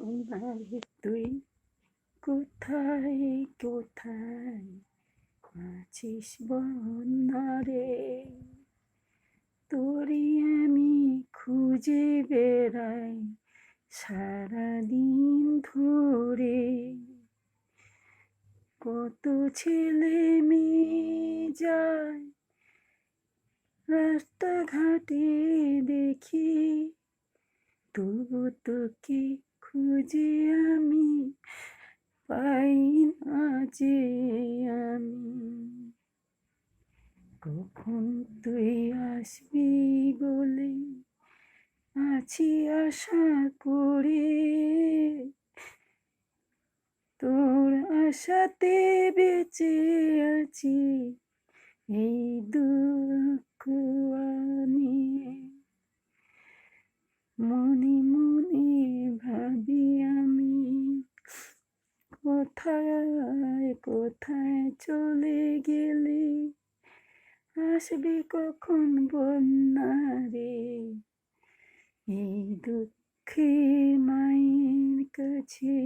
বন্যারে তুই কোথায় কোথায় আছিস বন্যারে, তোরে আমি খুঁজে বেড়াই সারাদিন ধরে। কত ছেলে মেয়ে যায় রাস্তাঘাটে দেখি, তবু তোকে খুঁজে আমি পাই না যে আমি। কখন তুই আসবি বলে আছি আশা করে, তোর আশাতে বেঁচে আছি এই দুঃখ নিয়ে। মনে মনে ভাবি আমি কোথায় কোথায় চলে গেলে, আসবে কখন বন্যা রে, এই দুঃখে মায়ের কাছে।